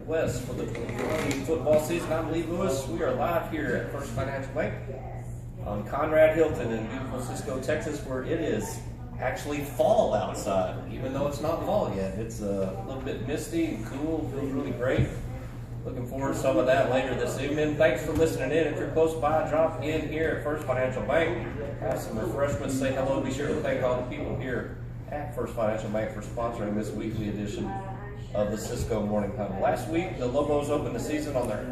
West for the 2014 football season. I'm Lee Lewis. We are live here at First Financial Bank on Conrad Hilton in beautiful Cisco, Texas, where it is actually fall outside, even though it's not fall yet. It's a little bit misty and cool. Feels really great. Looking forward to some of that later this evening. Thanks for listening in. If you're close by, drop in here at First Financial Bank. Have some refreshments. Say hello. Be sure to thank all the people here at First Financial Bank for sponsoring this weekly edition of the Cisco Morning Huddle. Last week, the Lobos opened the season on their...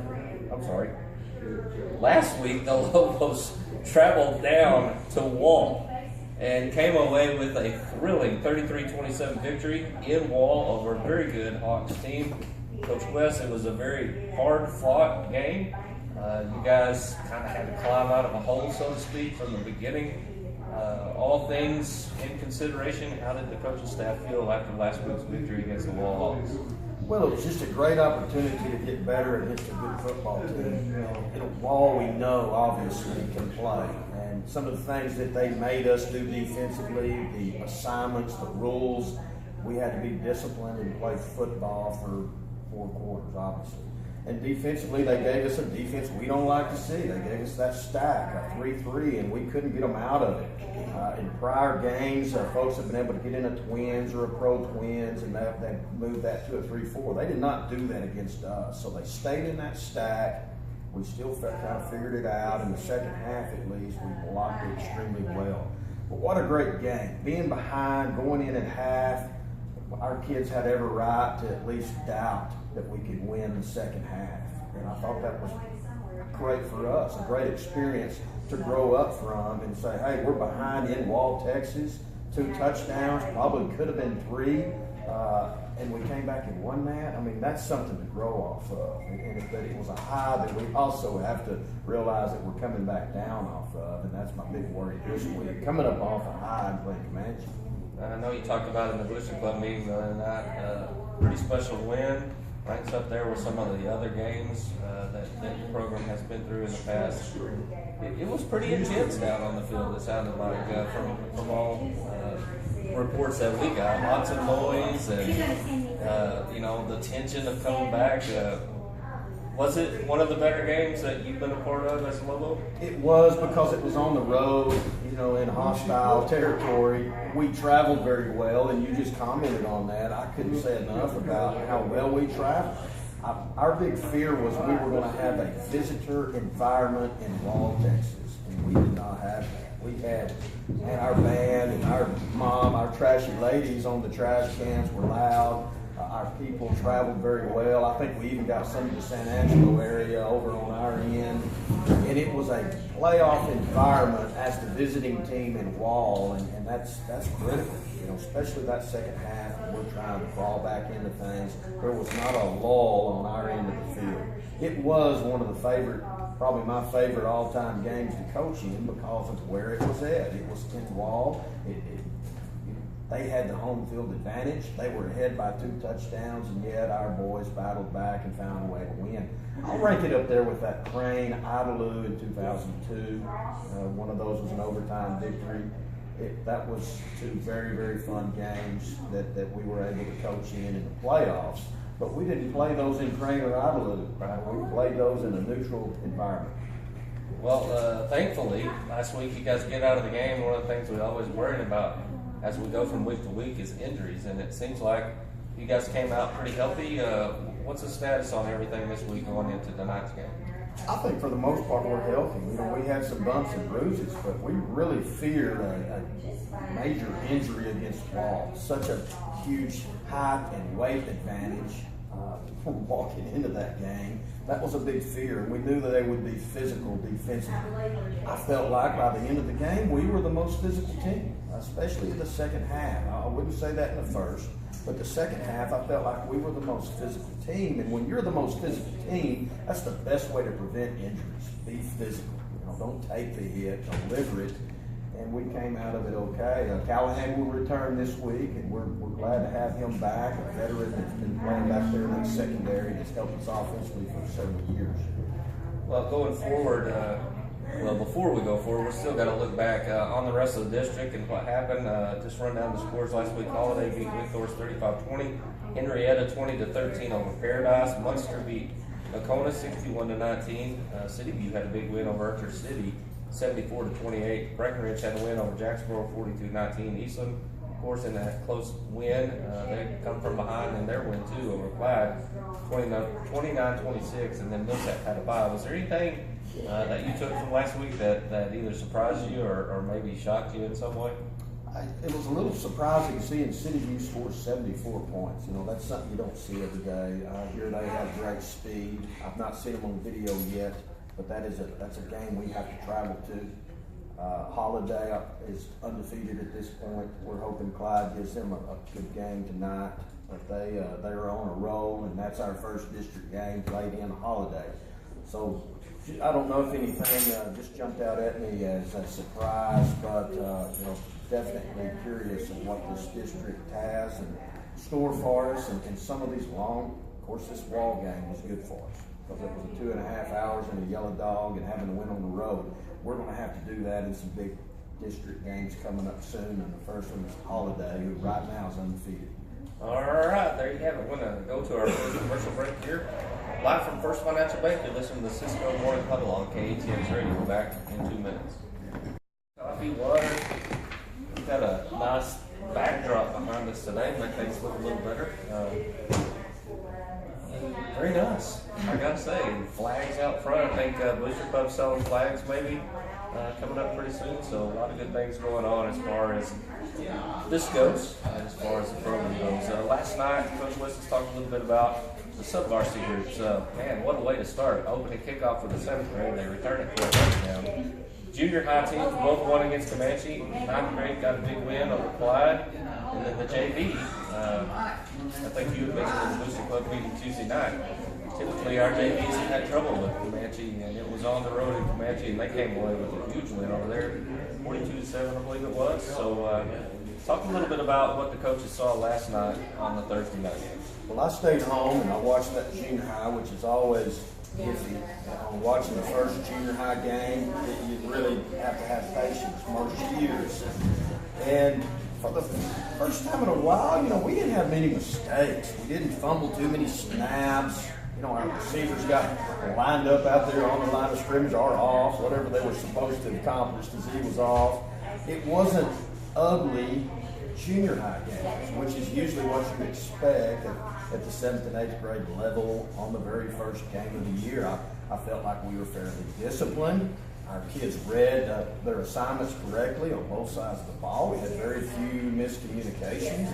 Last week, the Lobos traveled down to Wall and came away with a thrilling 33-27 victory in Wall over a very good Hawks team. Coach West, it was a very hard-fought game. You guys kind of had to climb out of a hole, so to speak, from the beginning. All things in consideration, how did the coaching staff feel after last week's victory against the Wall Hawks? Well, it was just a great opportunity to get better against a good football team. You know, in a Wall, we know, obviously, can play. And some of the things that they made us do defensively, the assignments, the rules, we had to be disciplined and play football for 4 quarters, obviously. And defensively, they gave us a defense we don't like to see. They gave us that stack, a 3-3, and we couldn't get them out of it. In prior games, folks have been able to get in a twins or a pro twins, and they moved that to a 3-4. They did not do that against us, so they stayed in that stack. We still kind of figured it out. In the second half, at least, we blocked it extremely well. But what a great game. Being behind, going in at half, our kids had every right to at least doubt that we could win the second half. And I thought that was great for us, a great experience to grow up from and say, hey, we're behind in Wall, Texas, 2 touchdowns, probably could have been 3, and we came back and won that. I mean, that's something to grow off of. But it was a high that we also have to realize that we're coming back down off of, and that's my big worry this week. Coming up off a high and playing Comanche. I know you talked about in the Booster Club meeting the other night, pretty special win. Ranks up there with some of the other games that your program has been through in the past. It was pretty intense down on the field, it sounded like, from all reports that we got. Lots of noise and, the tension of coming back. Was it one of the better games that you've been a part of as a Lobo? It was, because it was on the road, in hostile territory. We traveled very well, and you just commented on that. I couldn't say enough about how well we traveled. Our big fear was we were going to have a visitor environment in Wall, Texas, and we did not have that. We had our band and our mom, our trashy ladies on the trash cans were loud. Our people traveled very well. I think we even got some of the San Angelo area over on our end. And it was a playoff environment as the visiting team in Wall, and that's critical, especially that second half when we're trying to crawl back into things. There was not a lull on our end of the field. It was one of the probably my favorite all-time games to coach in because of where it was at. It was in Wall. They had the home field advantage. They were ahead by 2 touchdowns, and yet our boys battled back and found a way to win. I'll rank it up there with that Crane Idalou in 2002. One of those was an overtime victory. That was 2 very, very fun games that we were able to coach in the playoffs. But we didn't play those in Crane or Idalou. Right? We played those in a neutral environment. Well, thankfully, last week you guys get out of the game. One of the things we always worried about as we go from week to week is injuries, and it seems like you guys came out pretty healthy. What's the status on everything this week going into tonight's game? I think for the most part we're healthy. We had some bumps and bruises, but we really feared a major injury against Wall. Such a huge height and weight advantage walking into that game. That was a big fear, and we knew that they would be physical defensively. I felt like by the end of the game, we were the most physical team, especially in the second half. I wouldn't say that in the first, but the second half, I felt like we were the most physical team. And when you're the most physical team, that's the best way to prevent injuries. Be physical. Don't take the hit, deliver it. And we came out of it okay. Callahan will return this week, and we're glad to have him back, a veteran that's been playing back there in that secondary that's helped us offensively for several years. Well, going forward, before we go forward, we're still got to look back on the rest of the district and what happened. Just run down the scores last week. Holiday beat Wickhorse 35-20. Henrietta 20-13 over Paradise. Munster beat Nakona 61-19. City View had a big win over Archer City 74-28. Breckenridge had a win over Jacksboro 42-19. Eastland, of course, in that close win, they come from behind in their win too over Clyde 29-26. And then Millsap had a bye. Was there anything that you took from last week that either surprised you or maybe shocked you in some way? It was a little surprising seeing City View score 74 points. You know, that's something you don't see every day. Here they have great speed. I've not seen them on video yet, but that's a game we have to travel to. Holiday is undefeated at this point. We're hoping Clyde gives them a good game tonight, but they're on a roll, and that's our first district game played in Holiday. So I don't know if anything just jumped out at me as a surprise, but you know, definitely curious of what this district has and store for us, and some of these long. Of course, this wall game was good for us because it was 2.5 hours in a yellow dog and having to win on the road. We're going to have to do that in some big district games coming up soon, and the first one is Holiday, who right now is undefeated. All right, there you have it. We're going to go to our first commercial break here. Live from First Financial Bank, you're listening to the Cisco Morning Huddle on KATX Radio. We're back in 2 minutes. Coffee, water. We've got a nice backdrop behind us today, make things look a little better. Very nice, I gotta say. Flags out front. I think Booster Club's selling flags maybe coming up pretty soon. So a lot of good things going on as far as this goes, as far as the program goes. Last night, Coach Weston's talked a little bit about the sub-varsity groups. Man, what a way to start. Opening kickoff with the 7th grade. They return it for a touchdown. Junior high teams both won against Comanche. 9th grade got a big win over Clyde. And then the JV, I think you had mentioned the Booster Club meeting Tuesday night. Typically our JVs have had trouble with Comanche, and it was on the road in Comanche, and they came away with a huge win over there, 42-7 I believe it was. So talk a little bit about what the coaches saw last night on the Thursday night game. Well, I stayed home and I watched that junior high, which is always iffy. Watching the first junior high game, you really have to have patience most years. And for the first time in a while, you know, we didn't have many mistakes. We didn't fumble too many snaps. You know, our receivers got lined up out there on the line of scrimmage or off, whatever they were supposed to accomplish. The Z was off. It wasn't ugly junior high games, which is usually what you expect at the 7th and 8th grade level on the very first game of the year. I felt like we were fairly disciplined. Our kids read their assignments correctly on both sides of the ball. We had very few miscommunications.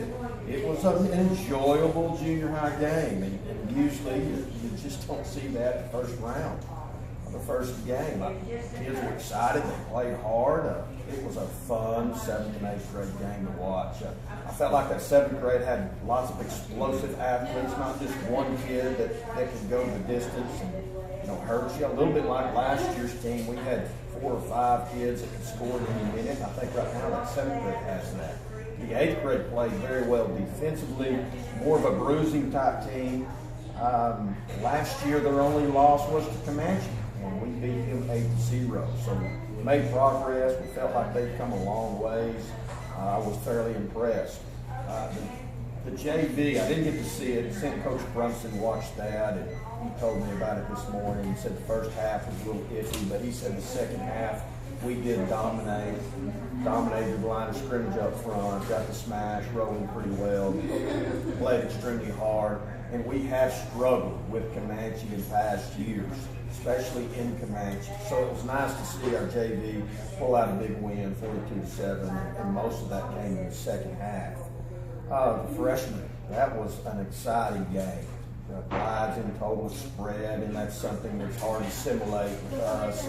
It was an enjoyable junior high game, and usually you just don't see that the first round of the first game. Kids were excited. They played hard. It was a fun 7th and 8th grade game to watch. I felt like that 7th grade had lots of explosive athletes, not just one kid that could go the distance and hurt you. A little bit like last year's team, we had 4 or 5 kids that could score at any minute. I think right now that 7th grade has that. The 8th grade played very well defensively, more of a bruising type team. Last year their only loss was to Comanche, and we beat him 8-0. So we made progress. We felt like they'd come a long ways. I was fairly impressed. The JV, I didn't get to see it. Sent Coach Brunson watched that, and he told me about it this morning. He said the first half was a little iffy, but he said the second half we did dominated the line of scrimmage up front, got the smash rolling pretty well, played extremely hard, and we have struggled with Comanche in past years, especially in Comanche. So it was nice to see our JV pull out a big win, 42-7, and most of that came in the second half. The freshmen, that was an exciting game. Clyde's in total spread, and that's something that's hard to simulate with us.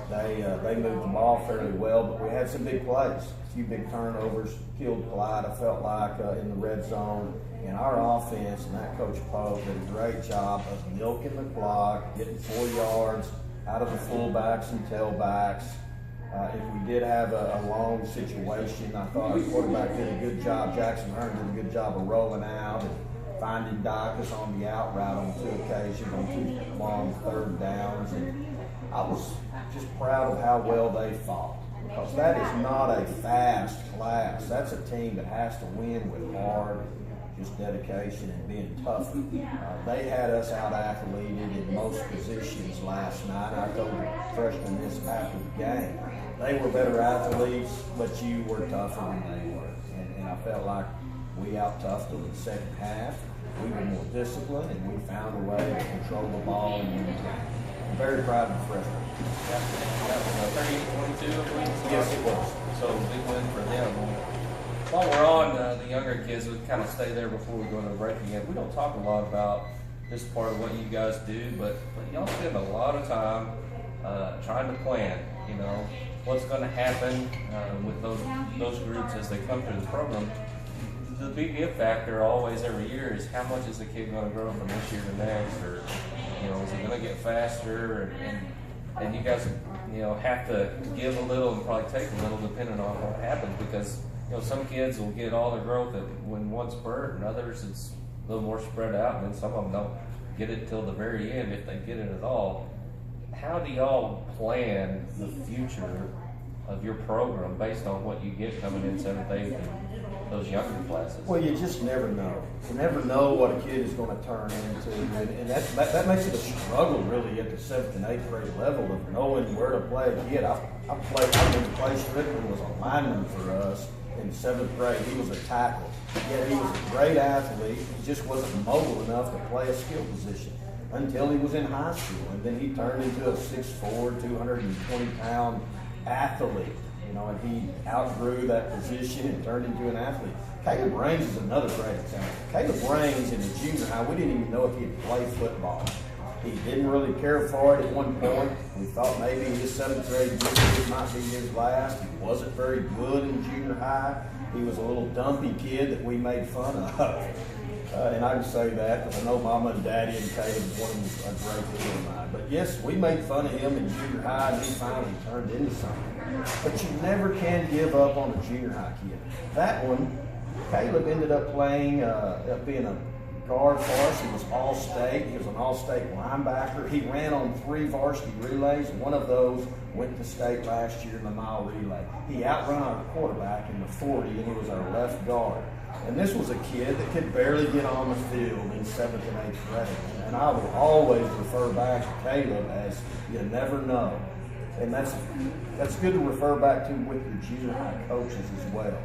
They moved the ball fairly well, but we had some big plays. A few big turnovers killed Clyde, I felt like, in the red zone. And our offense and that Coach Pope did a great job of milking the clock, getting 4 yards out of the fullbacks and tailbacks. If we did have a long situation, I thought our quarterback did a good job. Jackson Hearn did a good job of rolling out and finding Dacus on the out route on 2 occasions, on 2 long 3rd downs. And I was just proud of how well they fought, because that is not a fast class. That's a team that has to win with hard, just dedication and being tough. They had us out athleted in most positions last night. I told the freshmen this after the game. They were better athletes, but you were tougher than they were. And I felt like we out-toughed them in the second half. We were more disciplined, and we found a way to control the ball and win the game. I'm very proud of the freshmen. That was 38-22, I believe. Yes, it was. So big win for them. While we're on the younger kids, we kind of stay there before we go to the break again. We don't talk a lot about this part of what you guys do, but y'all spend a lot of time trying to plan. You know what's going to happen with those groups as they come through the program. The big give factor always every year is how much is the kid going to grow from this year to next, or is he going to get faster? And you guys have to give a little and probably take a little depending on what happens, because some kids will get all their growth when one spurt, and others it's a little more spread out, and then some of them don't get it till the very end if they get it at all. How do y'all plan the future of your program based on what you get coming in 7th, 8th, and those younger classes? Well, you just never know. You never know what a kid is going to turn into, and that makes it a struggle really at the 7th and 8th grade level of knowing where to play a kid. I remember Clay Strickland was a lineman for us in 7th grade. He was a tackle. Yet he was a great athlete. He just wasn't mobile enough to play a skill position until he was in high school, and then he turned into a 6'4", 220-pound athlete. And he outgrew that position and turned into an athlete. Caleb Raines is another great example. Caleb Raines in the junior high, we didn't even know if he had played football. He didn't really care for it at one point. We thought maybe his 7th grade year might be his last. He wasn't very good in junior high. He was a little dumpy kid that we made fun of. And I can say that because I know Mama and Daddy and Caleb, one was a great kid of mine. But yes, we made fun of him in junior high, and he finally turned into something. But you never can give up on a junior high kid. That one, Caleb ended up playing, being a guard for us. He was all-state. He was an all-state linebacker. He ran on 3 varsity relays. One of those went to state last year in the mile relay. He outrun our quarterback in the 40, and he was our left guard. And this was a kid that could barely get on the field in 7th and 8th grade. And I will always refer back to Caleb as you never know. And that's good to refer back to with your junior high coaches as well,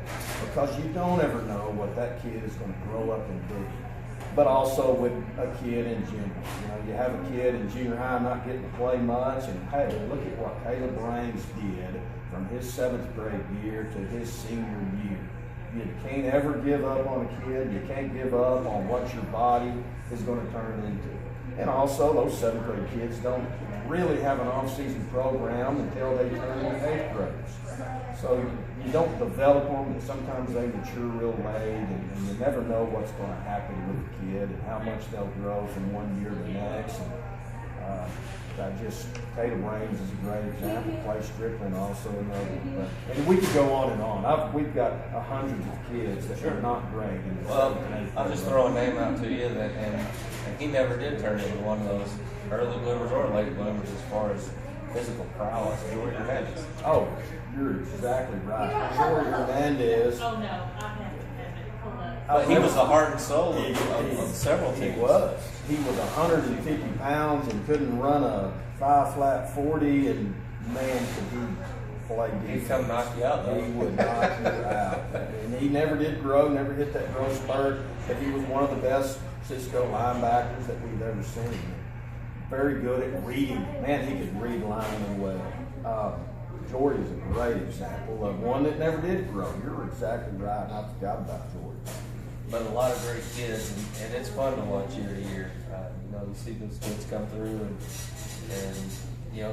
because you don't ever know what that kid is going to grow up and be. But also with a kid in general. You have a kid in junior high not getting to play much, and hey, look at what Caleb Raines did from his 7th grade year to his senior year. You can't ever give up on a kid. You can't give up on what your body is going to turn into. And also, those 7th grade kids don't really have an off-season program until they turn into 8th graders. So you don't develop them, and sometimes they mature real late, and you never know what's going to happen with the kid and how much they'll grow from one year to the next. And, Caleb Raines is a great example. Clay Strickland also another one. And we could go on and on. We've got hundreds of kids that are not great. Well, I'll just throw a name out to you and he never did turn into one of those early bloomers or late bloomers as far as physical prowess. Jordan Hernandez. Oh, you're exactly right. Jordan Hernandez. Oh no, I haven't pulled up. But he was the heart and soul of several teams. He was. He was 150 pounds and couldn't run a 5-flat 40, and man, could he play defense. He'd come knock you out, though. He would knock you out. And he never did grow, never hit that growth spurt, but he was one of the best Cisco linebackers that we've ever seen. Very good at reading. Man, he could read linemen well. George is a great example of one that never did grow. You're exactly right, and I forgot about George. But a lot of great kids, and it's fun to watch year to year. You see those kids come through, and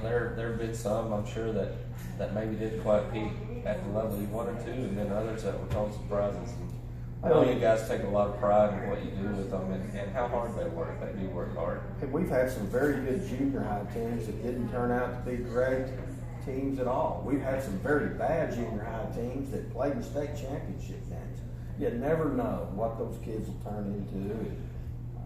there have been some, I'm sure, that maybe didn't quite peak at the level you wanted to, and then others that were total surprises. I know you guys take a lot of pride in what you do with them and how hard they work. They do work hard. And we've had some very good junior high teams that didn't turn out to be great teams at all. We've had some very bad junior high teams that played in state championship games. You never know what those kids will turn into. And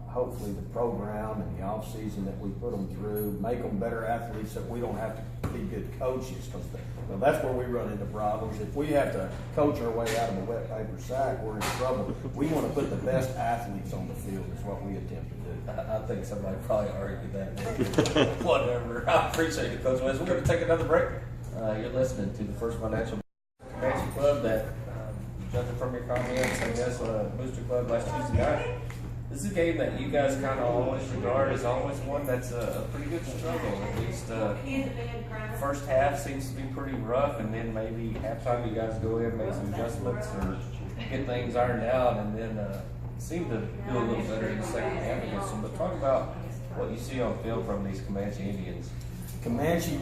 hopefully the program and the off season that we put them through make them better athletes that we don't have to be good coaches, because that's where we run into problems. If we have to coach our way out of a wet paper sack, we're in trouble. We want to put the best athletes on the field is what we attempt to do. I think somebody probably argued that. Whatever. I appreciate it, Coach West. We're going to take another break. You're listening to the First Financial Comanche Club that, judging from your comments, I guess, Booster Club last Tuesday night. This is a game that you guys kind of always regard as always one that's a pretty good struggle. At least first half seems to be pretty rough, and then maybe halftime you guys go in, make some adjustments, or get things ironed out, and then seem to do a little better in the second half against them. But talk about what you see on field from these Comanche Indians. Comanche,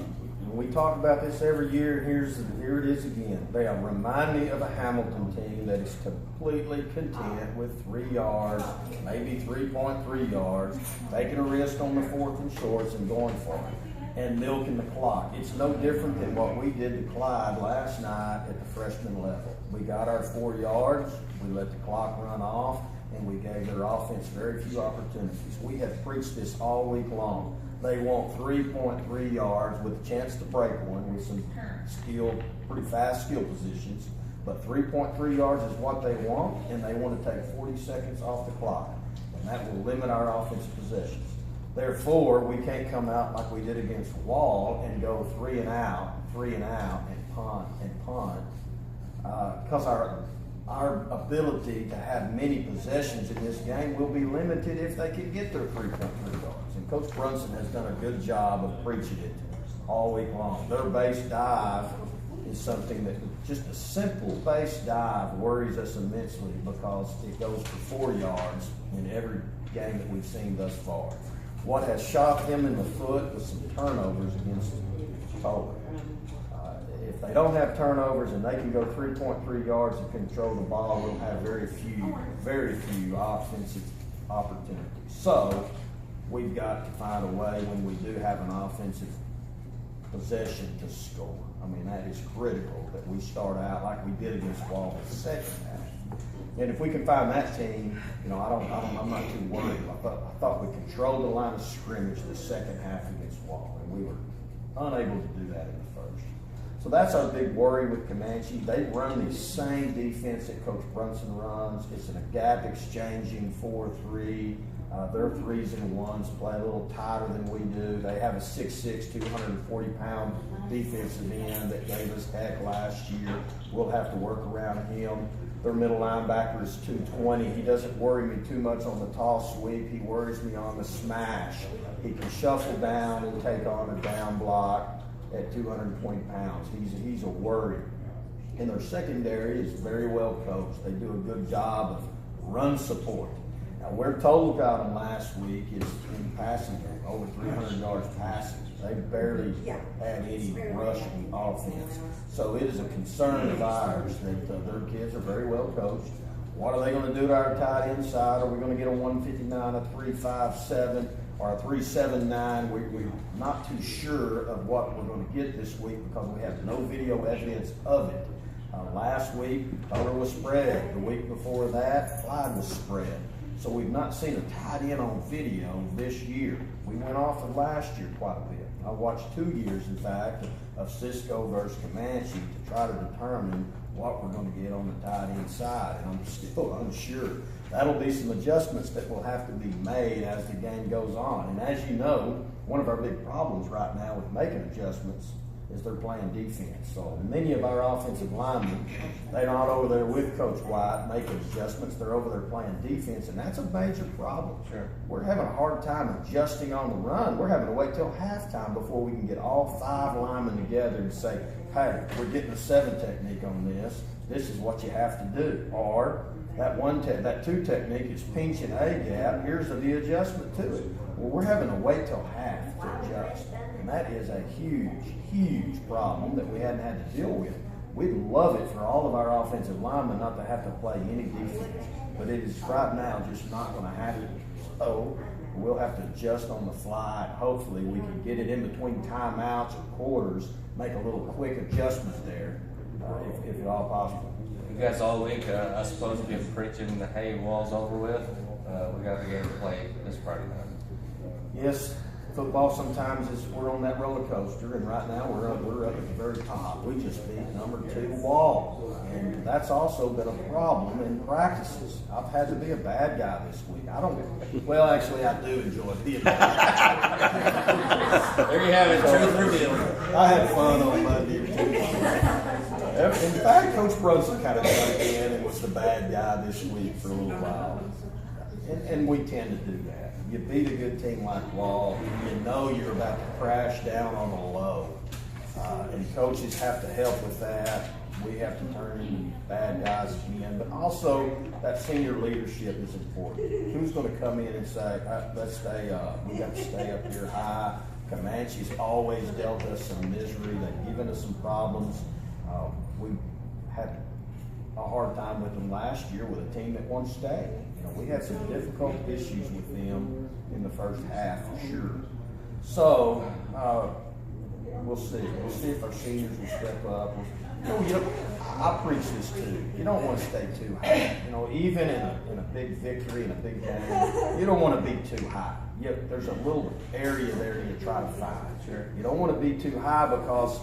we talk about this every year, and here it is again. They remind me of a Hamilton team that is completely content with 3 yards, maybe 3.3 yards, taking a risk on the 4th and shorts and going for it, and milking the clock. It's no different than what we did to Clyde last night at the freshman level. We got our 4 yards, we let the clock run off, and we gave their offense very few opportunities. We have preached this all week long. They want 3.3 yards with a chance to break one with some pretty fast skill positions. But 3.3 yards is what they want, and they want to take 40 seconds off the clock. And that will limit our offensive possessions. Therefore, we can't come out like we did against Wall and go 3 and out, and punt. Because our ability to have many possessions in this game will be limited if they can get their 3.3 yards. And Coach Brunson has done a good job of preaching it all week long. Their base dive is something that just a simple base dive worries us immensely because it goes for 4 yards in every game that we've seen thus far. What has shot them in the foot was some turnovers against Tulsa. If they don't have turnovers and they can go 3.3 yards and control the ball, we'll have very few offensive opportunities. So we've got to find a way when we do have an offensive possession to score. I mean, that is critical that we start out like we did against Wall the second half. And if we can find that team, I'm not too worried. I thought we controlled the line of scrimmage the second half against Wall, and we were unable to do that in the first. So that's our big worry with Comanche. They run the same defense that Coach Brunson runs. It's a gap exchanging 4-3. Their 3s and 1s play a little tighter than we do. They have a 6'6", 240-pound defensive end that gave us heck last year. We'll have to work around him. Their middle linebacker is 220. He doesn't worry me too much on the toss sweep. He worries me on the smash. He can shuffle down and take on a down block at 220 pounds. He's a worry. And their secondary is very well coached. They do a good job of run support. Now, where Total got them last week is in passing game, over 300 yards passing. They barely had any rushing offense. So it is a concern of ours that their kids are very well coached. What are they going to do to our tight end side? Are we going to get a 159, a 357, or a 379? We're not too sure of what we're going to get this week because we have no video evidence of it. Last week, Huddle was spread. The week before that, Clyde was spread. So we've not seen a tight end on video this year. We went off of last year quite a bit. I watched 2 years, in fact, of Cisco versus Comanche to try to determine what we're going to get on the tight end side, and I'm still unsure. That'll be some adjustments that will have to be made as the game goes on. And as you know, one of our big problems right now with making adjustments is they're playing defense. So many of our offensive linemen, they're not over there with Coach White making adjustments. They're over there playing defense, and that's a major problem. Sure. We're having a hard time adjusting on the run. We're having to wait till halftime before we can get all 5 linemen together and say, hey, we're getting a 7 technique on this. This is what you have to do. Or that 2 technique is pinch and A gap. Here's the adjustment to it. Well, we're having to wait till half to adjust. And that is a huge problem that we hadn't had to deal with. We'd love it for all of our offensive linemen not to have to play any defense. But it is right now just not going to happen. So we'll have to adjust on the fly. And hopefully we can get it in between timeouts or quarters, make a little quick adjustment there, if at all possible. You guys all week, I suppose, been preaching the hey, Wall's over with. We got the game to play this Friday night. Yes, football sometimes is we're on that roller coaster, and right now we're up at the very top. We just beat number 2 Wall, and that's also been a problem in practices. I've had to be a bad guy this week. Well, actually, I do enjoy being a bad guy. There you have it, truth revealed. I had fun on Monday or Tuesday. In fact, Coach Brunson kind of jumped in and was the bad guy this week for a little while. And we tend to do that. You beat a good team like Wall, you know you're about to crash down on a low. And coaches have to help with that. We have to turn into bad guys again. But also, that senior leadership is important. Who's going to come in and say, let's stay up. We got to stay up here high. Comanche's always dealt us some misery. They've given us some problems. We had a hard time with them last year with a team that won state. We had some difficult issues with them in the first half for sure. So we'll see. We'll see if our seniors will step up. I preach this too. You don't want to stay too high. Even in a big victory, in a big game, you don't want to be too high. There's a little area there you try to find. Sure. You don't want to be too high because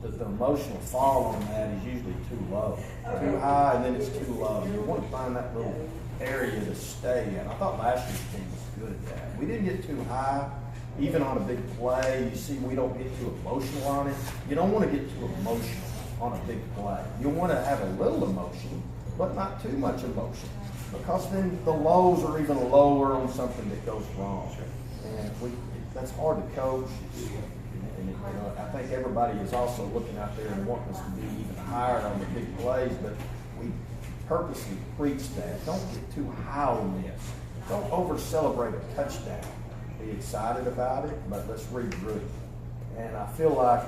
the emotional fall on that is usually too low. Too high and then it's too low. You want to find that little area to stay in. I thought last year's team was good at that. We didn't get too high, even on a big play. You see, we don't get too emotional on it. You don't want to get too emotional on a big play. You want to have a little emotion, but not too much emotion, because then the lows are even lower on something that goes wrong. And that's hard to coach. And I think everybody is also looking out there and wanting us to be even higher on the big plays, but we purposely preach that. Don't get too high on this. Don't over-celebrate a touchdown. Be excited about it, but let's regroup. And I feel like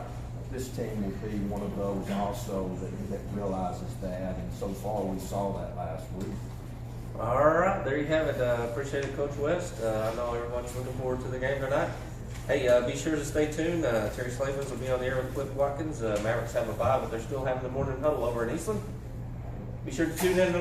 this team will be one of those also that realizes that, and so far we saw that last week. All right, there you have it. Appreciate it, Coach West. I know everyone's looking forward to the game tonight. Hey, be sure to stay tuned. Terry Slavens will be on the air with Cliff Watkins. Mavericks have a bye, but they're still having the morning huddle over in Eastland. Be sure to tune in.